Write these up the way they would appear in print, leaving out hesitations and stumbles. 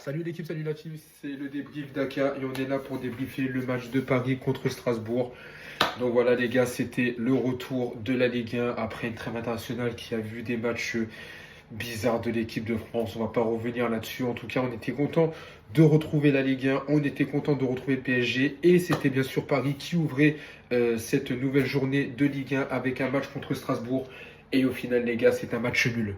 Salut l'équipe, salut la team, c'est le débrief d'Aka et on est là pour débriefer le match de Paris contre Strasbourg. Donc voilà les gars, c'était le retour de la Ligue 1 après une trêve internationale qui a vu des matchs bizarres de l'équipe de France. On va pas revenir là-dessus. En tout cas, on était content de retrouver la Ligue 1, on était content de retrouver le PSG et c'était bien sûr Paris qui ouvrait cette nouvelle journée de Ligue 1 avec un match contre Strasbourg. Et au final les gars, c'est un match nul.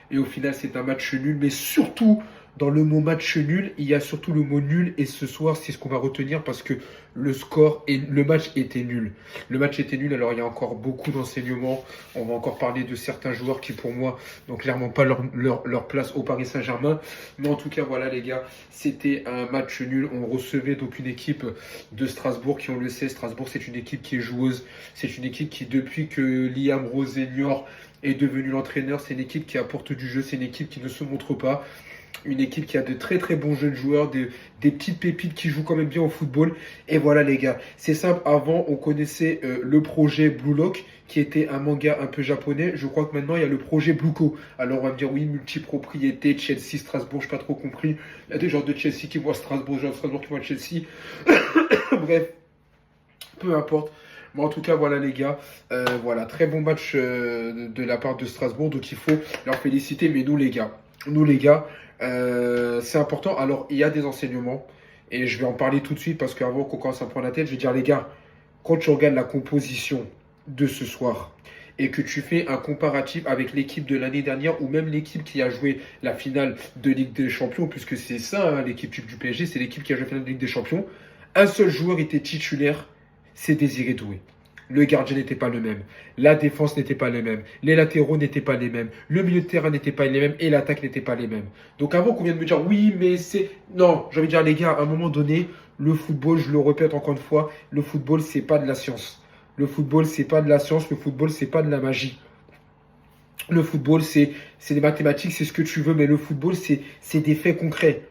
Et au final, c'est un match nul. Mais surtout, dans le mot match nul, il y a surtout le mot nul. Et ce soir, c'est ce qu'on va retenir parce que le match était nul. Le match était nul. Alors, il y a encore beaucoup d'enseignements. On va encore parler de certains joueurs qui, pour moi, n'ont clairement pas leur place au Paris Saint-Germain. Mais en tout cas, voilà, les gars, c'était un match nul. On recevait donc une équipe de Strasbourg qui, on le sait, Strasbourg, c'est une équipe qui est joueuse. C'est une équipe qui, depuis que Liam Rosenor est devenu l'entraîneur, c'est une équipe qui apporte du jeu, c'est une équipe qui ne se montre pas, une équipe qui a de très très bons jeunes joueurs, des petites pépites qui jouent quand même bien au football. Et voilà les gars, c'est simple, avant on connaissait le projet Blue Lock qui était un manga un peu japonais. Je crois que maintenant il y a le projet Blueco. Alors on va me dire oui, multipropriété, Chelsea, Strasbourg, je n'ai pas trop compris. Il y a des gens de Chelsea qui voient Strasbourg, des gens de Strasbourg qui voient Chelsea. Bref, peu importe. Mais en tout cas, voilà les gars, voilà, très bon match de la part de Strasbourg, donc il faut leur féliciter. Mais nous les gars, c'est important. Alors, il y a des enseignements, et je vais en parler tout de suite, parce qu'avant qu'on commence à prendre la tête, je vais dire les gars, quand tu regardes la composition de ce soir, et que tu fais un comparatif avec l'équipe de l'année dernière, ou même l'équipe qui a joué la finale de Ligue des Champions, puisque c'est ça, hein, l'équipe du PSG, c'est l'équipe qui a joué la finale de Ligue des Champions, un seul joueur était titulaire, c'est Désiré Doué. Le gardien n'était pas le même. La défense n'était pas les mêmes. Les latéraux n'étaient pas les mêmes. Le milieu de terrain n'était pas les mêmes. Et l'attaque n'était pas les mêmes. Donc avant qu'on vienne me dire, oui, mais c'est... Non, j'ai envie de dire, les gars, à un moment donné, le football, je le répète encore une fois, le football, c'est pas de la science. Le football, c'est pas de la science. Le football, c'est pas de la magie. Le football, c'est des mathématiques, c'est ce que tu veux. Mais le football, c'est des faits concrets.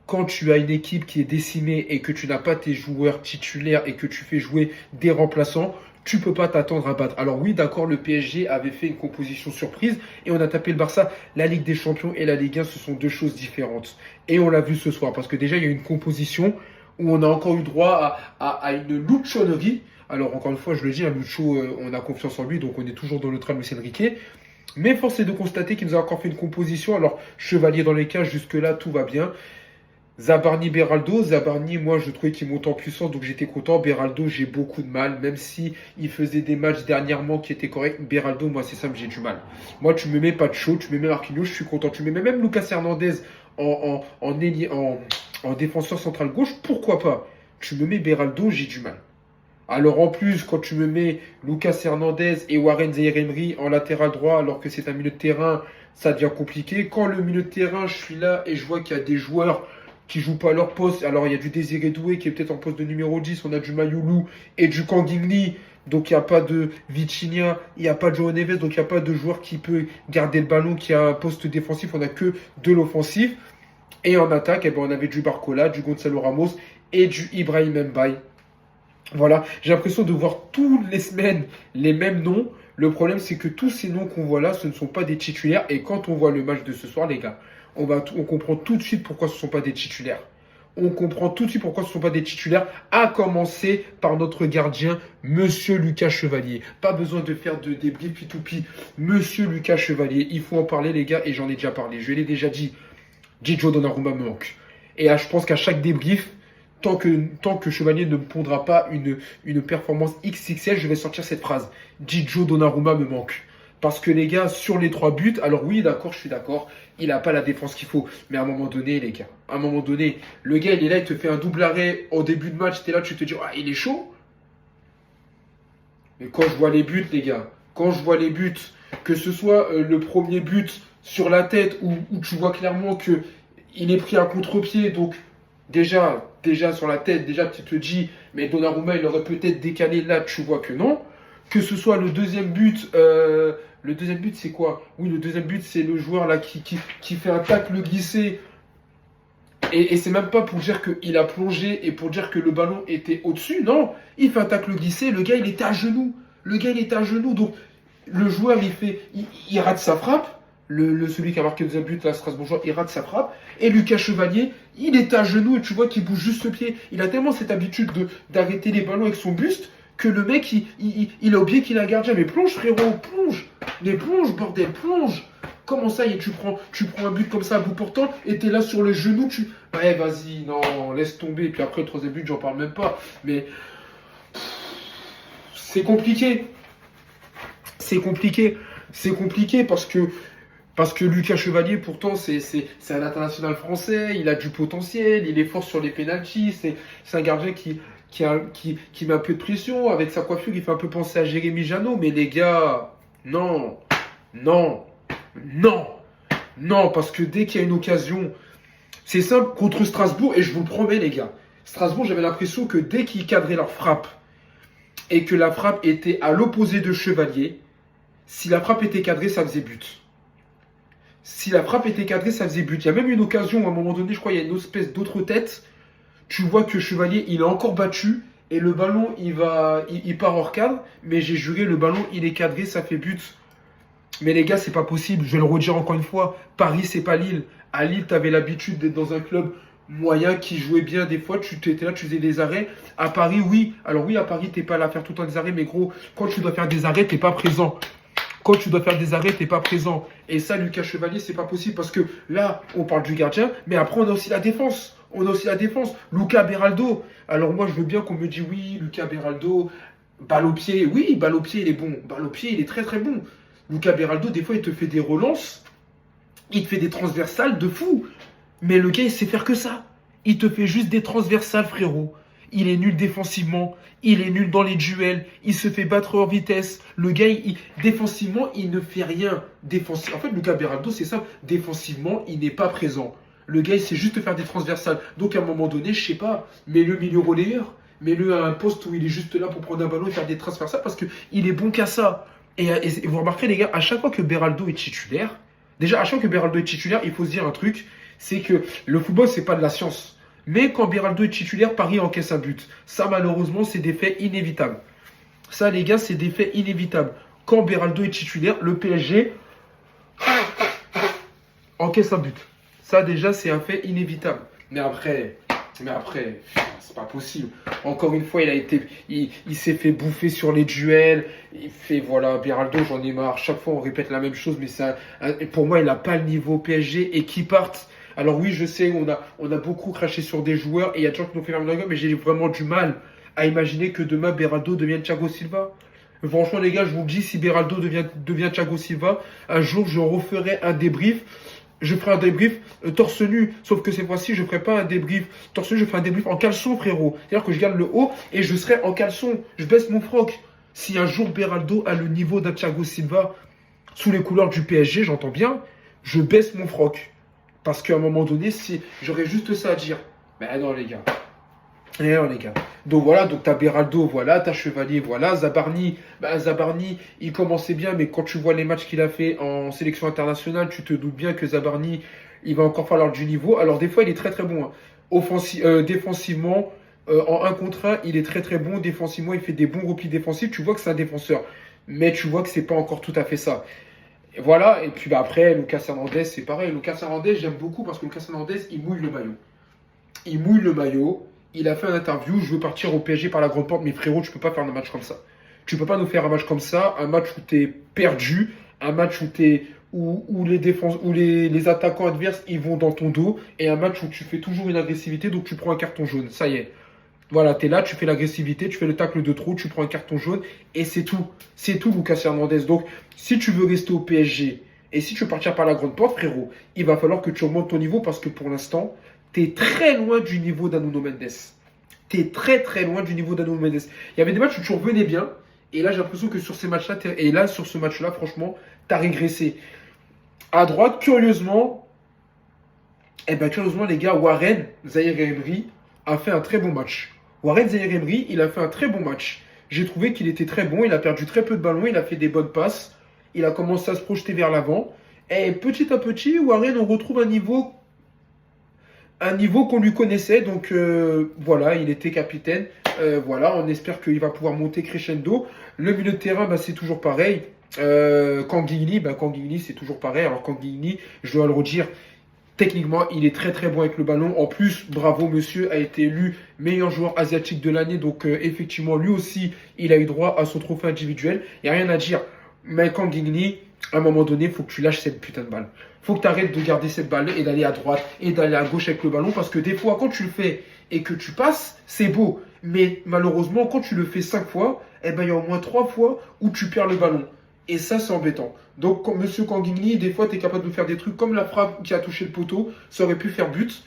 Quand tu as une équipe qui est décimée et que tu n'as pas tes joueurs titulaires et que tu fais jouer des remplaçants, tu peux pas t'attendre à battre. Alors oui, d'accord, le PSG avait fait une composition surprise et on a tapé le Barça. La Ligue des Champions et la Ligue 1, ce sont deux choses différentes. Et on l'a vu ce soir parce que déjà, il y a une composition où on a encore eu droit à une louchonnerie. Alors encore une fois, je le dis, un Lucho, on a confiance en lui, donc on est toujours dans le tram Luis Enrique. Mais force est de constater qu'il nous a encore fait une composition. Alors, Chevalier dans les cages, jusque-là, tout va bien. Zabarni, Beraldo. Zabarni, moi, je trouvais qu'il montait en puissance, donc j'étais content. Beraldo, j'ai beaucoup de mal, même si il faisait des matchs dernièrement qui étaient corrects. Beraldo, moi, c'est simple, j'ai du mal. Moi, tu me mets pas de chaud, tu me mets Marquinhos, je suis content. Tu me mets même Lucas Hernandez en défenseur central gauche, pourquoi pas? Tu me mets Beraldo, j'ai du mal. Alors en plus, quand tu me mets Lucas Hernandez et Warren Zaïre-Emery en latéral droit, alors que c'est un milieu de terrain, ça devient compliqué. Quand le milieu de terrain, je suis là et je vois qu'il y a des joueurs qui jouent pas leur poste. Alors il y a du Désiré Doué qui est peut-être en poste de numéro 10, on a du Mayoulou et du Kangingli. Donc il n'y a pas de Vitinha, il n'y a pas de João Neves, donc il n'y a pas de joueur qui peut garder le ballon, qui a un poste défensif, on n'a que de l'offensif. Et en attaque, eh ben, on avait du Barcola, du Gonzalo Ramos et du Ibrahim Mbaye. Voilà, j'ai l'impression de voir toutes les semaines les mêmes noms. Le problème, c'est que tous ces noms qu'on voit là, ce ne sont pas des titulaires. Et quand on voit le match de ce soir, les gars, on comprend tout de suite pourquoi ce ne sont pas des titulaires. On comprend tout de suite pourquoi ce ne sont pas des titulaires, à commencer par notre gardien, Monsieur Lucas Chevalier. Pas besoin de faire de débrief P2P. Monsieur Lucas Chevalier, il faut en parler, les gars, et j'en ai déjà parlé. Je l'ai déjà dit, Gigio Donnarumma me manque. Et je pense qu'à chaque débrief, tant que Chevalier ne me pondra pas une performance XXL, je vais sortir cette phrase. Gigio Donnarumma me manque. Parce que les gars, sur les 3 buts, alors oui, d'accord, je suis d'accord, il n'a pas la défense qu'il faut. Mais à un moment donné, les gars, à un moment donné, le gars, il est là, il te fait un double arrêt au début de match, t'es là, tu te dis, ah, il est chaud. Mais quand je vois les buts, les gars, quand je vois les buts, que ce soit le premier but sur la tête, où tu vois clairement qu'il est pris à contre-pied, donc déjà sur la tête, déjà tu te dis, mais Donnarumma, il aurait peut-être décalé là, tu vois que non. Que ce soit le deuxième but, c'est quoi? Oui, le deuxième but, c'est le joueur là qui fait un tacle glissé. Et c'est même pas pour dire qu'il a plongé et pour dire que le ballon était au-dessus. Non, il fait un tacle glissé, le gars, il était à genoux. Donc, le joueur, il rate sa frappe. celui qui a marqué le deuxième but, là, Strasbourgeois, il rate sa frappe. Et Lucas Chevalier, il est à genoux et tu vois qu'il bouge juste le pied. Il a tellement cette habitude d'arrêter les ballons avec son buste que le mec, il a oublié qu'il a un gardien. Mais plonge, frérot, plonge. Mais plonge, bordel, plonge. Comment ça, et tu prends un but comme ça à bout portant et t'es là sur le genou, Ouais, vas-y, non, laisse tomber. Et puis après, le troisième but, j'en parle même pas. Mais c'est compliqué. C'est compliqué. C'est compliqué parce que Lucas Chevalier, pourtant, c'est un international français, il a du potentiel, il est fort sur les pénaltys, c'est un gardien qui met un peu de pression. Avec sa coiffure, il fait un peu penser à Jérémy Janot. Mais les gars, non, non, non, non, parce que dès qu'il y a une occasion, c'est simple, contre Strasbourg, et je vous le promets, les gars, Strasbourg, j'avais l'impression que dès qu'ils cadraient leur frappe, et que la frappe était à l'opposé de Chevalier, si la frappe était cadrée, ça faisait but. Si la frappe était cadrée, ça faisait but. Il y a même une occasion où, à un moment donné, je crois, il y a une espèce d'autre tête. Tu vois que Chevalier, il est encore battu. Et le ballon, il part hors cadre. Mais j'ai juré, le ballon, il est cadré, ça fait but. Mais les gars, c'est pas possible. Je vais le redire encore une fois. Paris, c'est pas Lille. À Lille, tu avais l'habitude d'être dans un club moyen qui jouait bien des fois. Tu étais là, tu faisais des arrêts. À Paris, oui. Alors oui, à Paris, t'es pas là à faire tout le temps des arrêts. Mais gros, quand tu dois faire des arrêts, t'es pas présent. Quand tu dois faire des arrêts, t'es pas présent. Et ça, Lucas Chevalier, c'est pas possible parce que là, on parle du gardien, mais après, on a aussi la défense. On a aussi la défense. Lucas Beraldo. Alors moi, je veux bien qu'on me dise oui, Lucas Beraldo, balle au pied. Oui, balle au pied, il est bon. Balle au pied, il est très très bon. Lucas Beraldo, des fois, il te fait des relances. Il te fait des transversales de fou. Mais le gars, il sait faire que ça. Il te fait juste des transversales, frérot. Il est nul défensivement, il est nul dans les duels, il se fait battre en vitesse. Le gars, défensivement, il ne fait rien. En fait, Lucas Beraldo, c'est ça. Défensivement, il n'est pas présent. Le gars, il sait juste faire des transversales. Donc, à un moment donné, je sais pas, mets-le milieu relayeur. Mets-le à un poste où il est juste là pour prendre un ballon et faire des transversales parce qu'il est bon qu'à ça. Et vous remarquerez, les gars, à chaque fois que Beraldo est titulaire, déjà, à chaque fois que Beraldo est titulaire, il faut se dire un truc, c'est que le football, c'est pas de la science. Mais quand Beraldo est titulaire, Paris encaisse un but. Ça, malheureusement, c'est des faits inévitables. Ça, les gars, c'est des faits inévitables. Quand Beraldo est titulaire, le PSG encaisse un but. Ça, déjà, c'est un fait inévitable. Mais après, c'est pas possible. Encore une fois, il s'est fait bouffer sur les duels. Il fait, voilà, Beraldo, j'en ai marre. Chaque fois, on répète la même chose, mais pour moi, il n'a pas le niveau PSG et qui partent. Alors oui, je sais, on a beaucoup craché sur des joueurs et il y a des gens qui nous fait la gueule, mais j'ai vraiment du mal à imaginer que demain Beraldo devienne Thiago Silva. Franchement, les gars, je vous le dis, si Beraldo devient Thiago Silva, un jour, je referai un débrief. Je ferai un débrief torse nu, sauf que cette fois-ci, je ne ferai pas un débrief torse nu, je ferai un débrief en caleçon, frérot. C'est-à-dire que je garde le haut et je serai en caleçon. Je baisse mon froc. Si un jour Beraldo a le niveau d'un Thiago Silva sous les couleurs du PSG, j'entends bien, je baisse mon froc. Parce qu'à un moment donné, j'aurais juste ça à dire. Mais non, les gars. Non, les gars. Donc voilà, donc t'as Beraldo, voilà, t'as Chevalier, voilà. Zabarni, il commençait bien, mais quand tu vois les matchs qu'il a fait en sélection internationale, tu te doutes bien que Zabarni, il va encore falloir du niveau. Alors des fois, il est très très bon. Défensivement, en 1 contre 1, il est très très bon. Défensivement, il fait des bons replis défensifs. Tu vois que c'est un défenseur. Mais tu vois que c'est pas encore tout à fait ça. Et voilà, et puis après, Lucas Hernandez, c'est pareil. Lucas Hernandez, j'aime beaucoup parce que Lucas Hernandez, il mouille le maillot. Il mouille le maillot. Il a fait un interview, je veux partir au PSG par la grande porte. Mais frérot, tu peux pas faire un match comme ça. Tu peux pas nous faire un match comme ça, un match où tu es perdu, un match où les attaquants adverses ils vont dans ton dos, et un match où tu fais toujours une agressivité, donc tu prends un carton jaune. Ça y est. Voilà, tu es là, tu fais l'agressivité, tu fais le tacle de trop, tu prends un carton jaune, et c'est tout. C'est tout, Lucas Hernandez. Donc, si tu veux rester au PSG, et si tu veux partir par la grande porte, frérot, il va falloir que tu augmentes ton niveau, parce que pour l'instant, tu es très loin du niveau d'Nuno Mendes. Tu es très très loin du niveau d'Nuno Mendes. Il y avait des matchs où tu revenais bien, et là, j'ai l'impression que sur ces matchs-là, sur ce match-là, franchement, tu as régressé. À droite, curieusement, les gars, Warren Zaïre-Emery a fait un très bon match. Warren Zaïre-Emery, il a fait un très bon match. J'ai trouvé qu'il était très bon, il a perdu très peu de ballons, il a fait des bonnes passes, il a commencé à se projeter vers l'avant. Et petit à petit, Warren, on retrouve un niveau qu'on lui connaissait. Donc voilà, il était capitaine. Voilà, on espère qu'il va pouvoir monter crescendo. Le milieu de terrain, c'est toujours pareil. Kanguigny, c'est toujours pareil. Alors Kanguigny, je dois le redire, techniquement, il est très très bon avec le ballon. En plus, bravo monsieur, a été élu meilleur joueur asiatique de l'année. Donc effectivement, lui aussi, il a eu droit à son trophée individuel. Il n'y a rien à dire. Mais Kanguigny, à un moment donné, il faut que tu lâches cette putain de balle. Faut que tu arrêtes de garder cette balle et d'aller à droite et d'aller à gauche avec le ballon. Parce que des fois, quand tu le fais et que tu passes, c'est beau. Mais malheureusement, quand tu le fais 5 fois, eh ben, il y a au moins 3 fois où tu perds le ballon. Et ça, c'est embêtant. Donc, monsieur Kanguigny, des fois, tu es capable de faire des trucs comme la frappe qui a touché le poteau. Ça aurait pu faire but.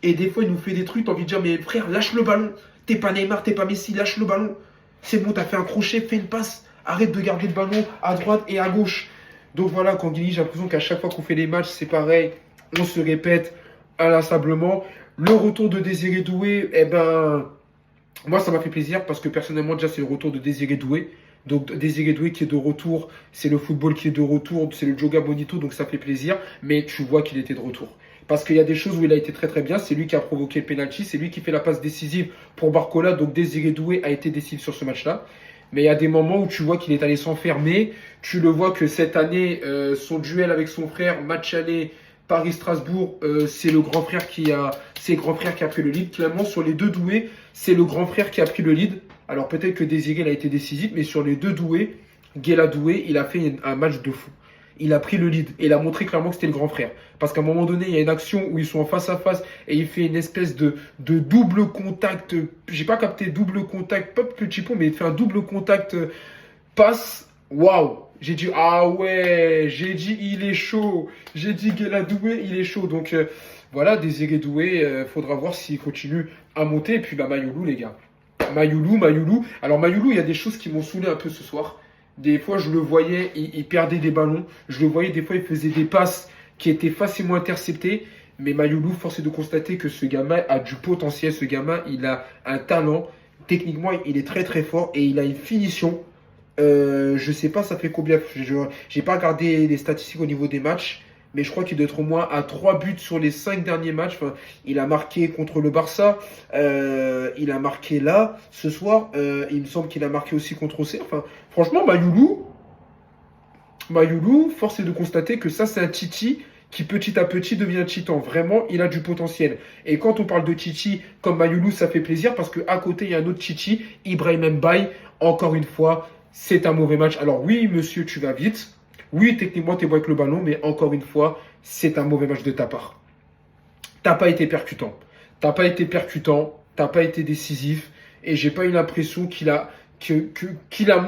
Et des fois, il nous fait des trucs, t'as envie de dire, mais frère, lâche le ballon. T'es pas Neymar, t'es pas Messi, lâche le ballon. C'est bon, t'as fait un crochet, fais une passe. Arrête de garder le ballon à droite et à gauche. Donc voilà, Kanguigny, j'ai l'impression qu'à chaque fois qu'on fait les matchs, c'est pareil. On se répète inlassablement. Le retour de Désiré Doué, eh ben, moi, ça m'a fait plaisir parce que personnellement, déjà, c'est le retour de Désiré Doué. Donc, Désiré Doué qui est de retour, c'est le football qui est de retour, c'est le Joga Bonito, donc ça fait plaisir. Mais tu vois qu'il était de retour. Parce qu'il y a des choses où il a été très très bien. C'est lui qui a provoqué le penalty, c'est lui qui fait la passe décisive pour Barcola. Donc, Désiré Doué a été décisif sur ce match-là. Mais il y a des moments où tu vois qu'il est allé s'enfermer. Tu le vois que cette année, son duel avec son frère, match aller Paris-Strasbourg, c'est le grand frère c'est le grand frère qui a pris le lead. Clairement, sur les deux doués, c'est le grand frère qui a pris le lead. Alors peut-être que Désiré il a été décisif, mais sur les deux doués, Guela Doué, il a fait un match de fou. Il a pris le lead et il a montré clairement que c'était le grand frère. Parce qu'à un moment donné, il y a une action où ils sont en face à face et il fait une espèce de double contact. J'ai pas capté double contact, pas petit pont, mais il fait un double contact passe. Waouh! J'ai dit, ah ouais, j'ai dit, il est chaud. J'ai dit, Guela Doué, il est chaud. Donc voilà, Désiré Doué, faudra voir s'il continue à monter. Et puis bah, Mayoulou, les gars. Mayoulou. Alors Mayoulou, il y a des choses qui m'ont saoulé un peu ce soir. Des fois, je le voyais, il perdait des ballons. Je le voyais, des fois, il faisait des passes qui étaient facilement interceptées. Mais Mayoulou, force est de constater que ce gamin a du potentiel. Ce gamin, il a un talent. Techniquement, il est très très fort et il a une finition. Je sais pas, ça fait combien. J'ai pas regardé les statistiques au niveau des matchs. Mais je crois qu'il doit être au moins à 3 buts sur les 5 derniers matchs. Enfin, il a marqué contre le Barça. Il a marqué là, ce soir. Il me semble qu'il a marqué aussi contre Auxerre. Enfin, franchement, Mayoulou, force est de constater que ça, c'est un Titi qui petit à petit devient titan. Vraiment, il a du potentiel. Et quand on parle de Titi comme Mayoulou, ça fait plaisir parce qu'à côté, il y a un autre Titi, Ibrahim Mbaye. Encore une fois, c'est un mauvais match. Alors oui, monsieur, tu vas vite. Oui, techniquement, tu es bon avec le ballon, mais encore une fois, c'est un mauvais match de ta part. T'as pas été percutant. T'as pas été décisif. Et j'ai pas eu l'impression qu'il a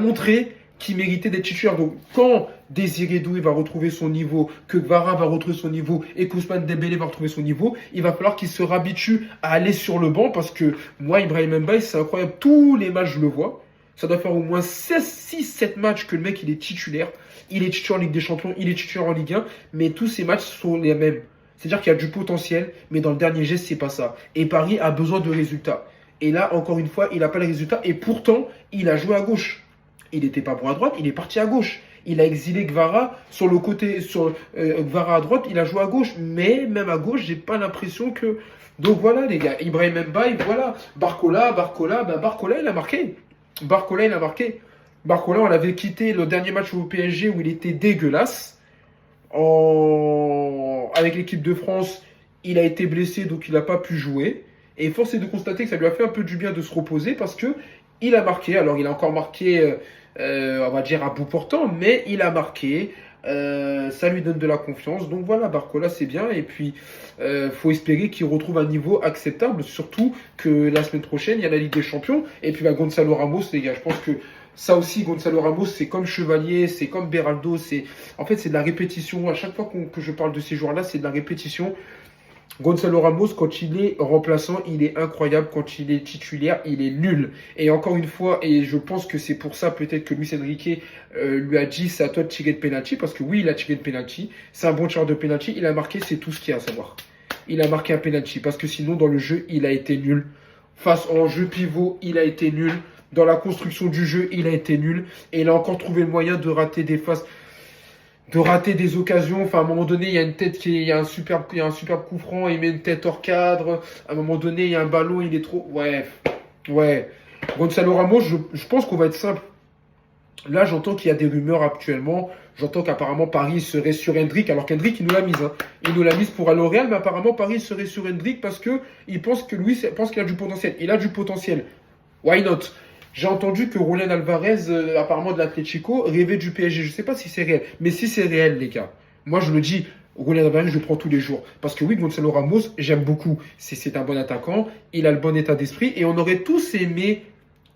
montré qu'il méritait d'être titulaire. Donc, quand Désiré Doué va retrouver son niveau, que Gvara va retrouver son niveau et qu'Ousmane Dembélé va retrouver son niveau, il va falloir qu'il se réhabitue à aller sur le banc parce que moi, Ibrahim Mbaye, c'est incroyable. Tous les matchs, je le vois. Ça doit faire au moins 16, 6, 7 matchs que le mec, il est titulaire. Il est titulaire en Ligue des Champions, il est titulaire en Ligue 1, mais tous ces matchs sont les mêmes. C'est-à-dire qu'il y a du potentiel, mais dans le dernier geste, c'est pas ça. Et Paris a besoin de résultats. Et là, encore une fois, il n'a pas les résultats. Et pourtant, il a joué à gauche. Il n'était pas bon à droite, il est parti à gauche. Il a exilé Gvara sur le côté, Gvara à droite, il a joué à gauche. Mais même à gauche, j'ai pas l'impression que. Donc voilà, les gars. Ibrahim Mbaye, voilà. Barcola, il a marqué. Barcola, on l'avait quitté le dernier match au PSG où il était dégueulasse. Avec l'équipe de France, il a été blessé, donc il n'a pas pu jouer. Et force est de constater que ça lui a fait un peu du bien de se reposer parce que il a marqué. Alors, il a encore marqué, on va dire, à bout portant, mais il a marqué. Ça lui donne de la confiance. Donc voilà, Barcola, c'est bien. Et puis, faut espérer qu'il retrouve un niveau acceptable. Surtout que la semaine prochaine, il y a la Ligue des Champions. Et puis, Gonzalo Ramos, les gars, je pense que ça aussi, Gonzalo Ramos, c'est comme Chevalier, c'est comme Beraldo. En fait, c'est de la répétition. À chaque fois que je parle de ces joueurs-là, c'est de la répétition. Gonzalo Ramos, quand il est remplaçant, il est incroyable. Quand il est titulaire, il est nul. Et encore une fois, et je pense que c'est pour ça peut-être que Luis Enrique lui a dit c'est à toi de tirer le penalty. Parce que oui, il a tiré le penalty. C'est un bon tireur de penalty. Il a marqué, c'est tout ce qu'il y a à savoir. Il a marqué un penalty. Parce que sinon, dans le jeu, il a été nul. Face en jeu pivot, il a été nul. Dans la construction du jeu, il a été nul. Et il a encore trouvé le moyen de rater des phases. De rater des occasions. Enfin, à un moment donné, il y a une tête il y a un superbe coup franc, il met une tête hors cadre. À un moment donné, il y a un ballon, il est trop. Ouais. Gonzalo Ramos, je pense qu'on va être simple. Là, j'entends qu'il y a des rumeurs actuellement. J'entends qu'apparemment Paris serait sur Hendrick, alors qu'Hendrick, il nous l'a mise. Hein. Il nous l'a mise pour aller au Real, mais apparemment Paris serait sur Hendrick parce qu'il pense que lui pense qu'il a du potentiel. Il a du potentiel. Why not? J'ai entendu que Roland Alvarez, apparemment de l'Atlético, rêvait du PSG. Je ne sais pas si c'est réel. Mais si c'est réel, les gars, moi je le dis, Roland Alvarez, je le prends tous les jours. Parce que oui, Gonzalo Ramos, j'aime beaucoup. C'est un bon attaquant. Il a le bon état d'esprit. Et on aurait tous aimé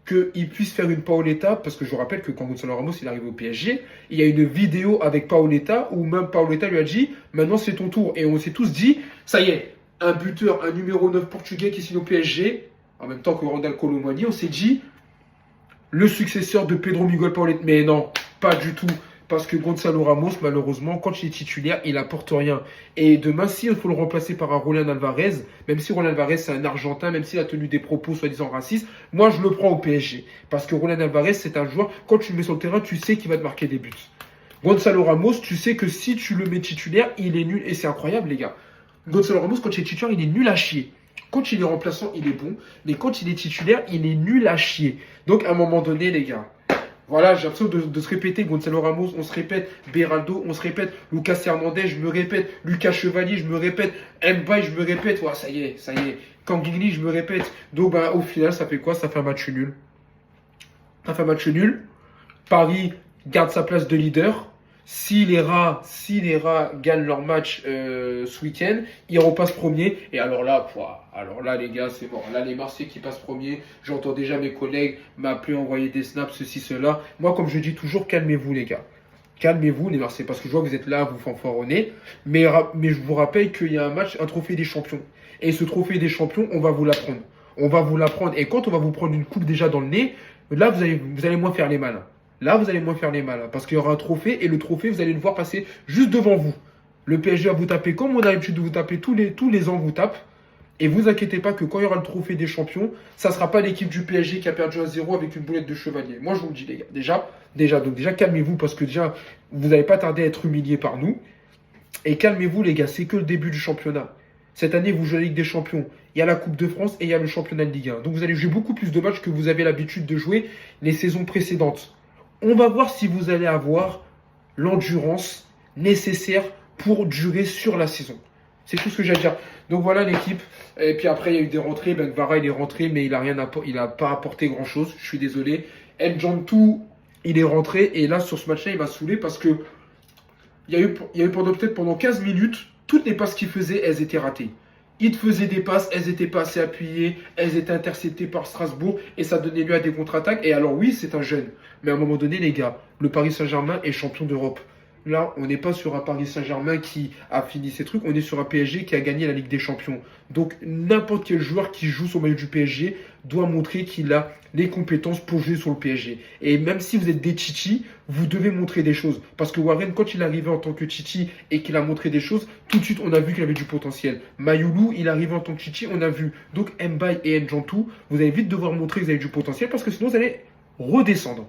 qu'il puisse faire une Paoletta, parce que je vous rappelle que quand Gonzalo Ramos il arrive au PSG, il y a une vidéo avec Paoletta où même Paoletta lui a dit maintenant c'est ton tour. Et on s'est tous dit, ça y est, un buteur, un numéro 9 portugais qui signe au PSG, en même temps que Ronald Colomani, on s'est dit le successeur de Pedro Miguel Paoletta. Mais non, pas du tout. Parce que Gonzalo Ramos, malheureusement, quand il est titulaire, il apporte rien. Et demain, s'il faut le remplacer par un Roland Alvarez, même si Roland Alvarez c'est un Argentin, même s'il a tenu des propos soi-disant racistes, moi je le prends au PSG. Parce que Roland Alvarez, c'est un joueur, quand tu le mets sur le terrain, tu sais qu'il va te marquer des buts. Gonzalo Ramos, tu sais que si tu le mets titulaire, il est nul. Et c'est incroyable, les gars. Gonzalo Ramos, quand il est titulaire, il est nul à chier. Quand il est remplaçant, il est bon. Mais quand il est titulaire, il est nul à chier. Donc, à un moment donné, les gars, voilà, j'ai l'impression de se répéter. Gonzalo Ramos, on se répète. Beraldo, on se répète. Lucas Hernandez, je me répète. Lucas Chevalier, je me répète. Mbaye, je me répète. Ouais, ça y est, ça y est. Kangili, je me répète. Donc, bah, au final, ça fait quoi? Ça fait un match nul. Ça fait un match nul. Paris garde sa place de leader. Si les rats gagnent leur match ce week-end, ils repassent premier. Et alors là, les gars, c'est mort. Là, les Marseillais qui passent premier. J'entends déjà mes collègues m'appeler, envoyer des snaps, ceci, cela. Moi, comme je dis toujours, calmez-vous, les gars. Calmez-vous, les Marseillais, parce que je vois que vous êtes là, vous fanfaronnez. Mais je vous rappelle qu'il y a un match, un trophée des champions. Et ce trophée des champions, on va vous l'apprendre. On va vous l'apprendre. Et quand on va vous prendre une coupe déjà dans le nez, là, vous allez moins faire les malins. Là, vous allez moins faire les malins parce qu'il y aura un trophée et le trophée, vous allez le voir passer juste devant vous. Le PSG va vous taper comme on a l'habitude de vous taper tous les ans, vous tape. Et vous inquiétez pas que quand il y aura le trophée des champions, ça ne sera pas l'équipe du PSG qui a perdu 1-0 avec une boulette de chevalier. Moi, je vous le dis, les gars. Déjà, calmez-vous parce que déjà, vous n'allez pas tarder à être humiliés par nous. Et calmez-vous, les gars, c'est que le début du championnat. Cette année, vous jouez la Ligue des Champions. Il y a la Coupe de France et il y a le championnat de Ligue 1. Donc, vous allez jouer beaucoup plus de matchs que vous avez l'habitude de jouer les saisons précédentes. On va voir si vous allez avoir l'endurance nécessaire pour durer sur la saison. C'est tout ce que j'ai à dire. Donc voilà l'équipe. Et puis après, il y a eu des rentrées. Ben Vara, il est rentré, mais il n'a pas apporté grand-chose. Je suis désolé. Njantou, il est rentré. Et là, sur ce match-là, il m'a saoulé parce que il y a eu pendant 15 minutes, toutes les passes qu'il faisait, elles étaient ratées. Il faisait des passes, elles n'étaient pas assez appuyées, elles étaient interceptées par Strasbourg et ça donnait lieu à des contre-attaques. Et alors oui, c'est un jeune. Mais à un moment donné, les gars, le Paris Saint-Germain est champion d'Europe. Là, on n'est pas sur un Paris Saint-Germain qui a fini ses trucs, on est sur un PSG qui a gagné la Ligue des Champions. Donc n'importe quel joueur qui joue sur le maillot du PSG doit montrer qu'il a les compétences pour jouer sur le PSG. Et même si vous êtes des Titi, vous devez montrer des choses. Parce que Warren, quand il est arrivé en tant que Titi et qu'il a montré des choses, tout de suite on a vu qu'il avait du potentiel. Mayoulou, il est arrivé en tant que Titi, on a vu. Donc Mbaye et Njantou, vous allez vite devoir montrer que vous avez du potentiel parce que sinon vous allez redescendre.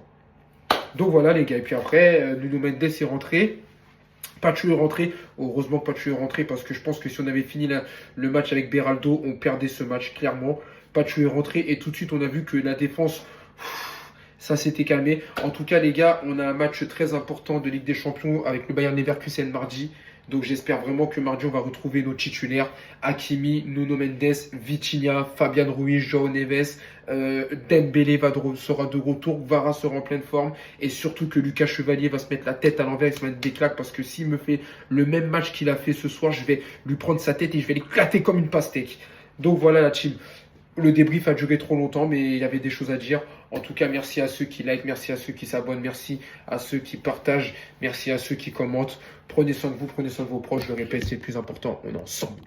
Donc voilà les gars, et puis après, Nuno Mendes est rentré. Pachu est rentré. Heureusement que Pachu est rentré parce que je pense que si on avait fini le match avec Beraldo, on perdait ce match clairement. Pachu est rentré et tout de suite on a vu que la défense, ça s'était calmé. En tout cas les gars, on a un match très important de Ligue des Champions avec le Bayern Leverkusen mardi. Donc j'espère vraiment que mardi on va retrouver nos titulaires. Hakimi, Nuno Mendes, Vitinha, Fabian Ruiz, João Neves, Dembélé sera de retour, Vara sera en pleine forme et surtout que Lucas Chevalier va se mettre la tête à l'envers et se mettre des claques parce que s'il me fait le même match qu'il a fait ce soir, je vais lui prendre sa tête et je vais l'éclater comme une pastèque. Donc voilà la team. Le débrief a duré trop longtemps, mais il y avait des choses à dire. En tout cas, merci à ceux qui like, merci à ceux qui s'abonnent, merci à ceux qui partagent, merci à ceux qui commentent. Prenez soin de vous, prenez soin de vos proches. Je le répète, c'est le plus important. On est ensemble.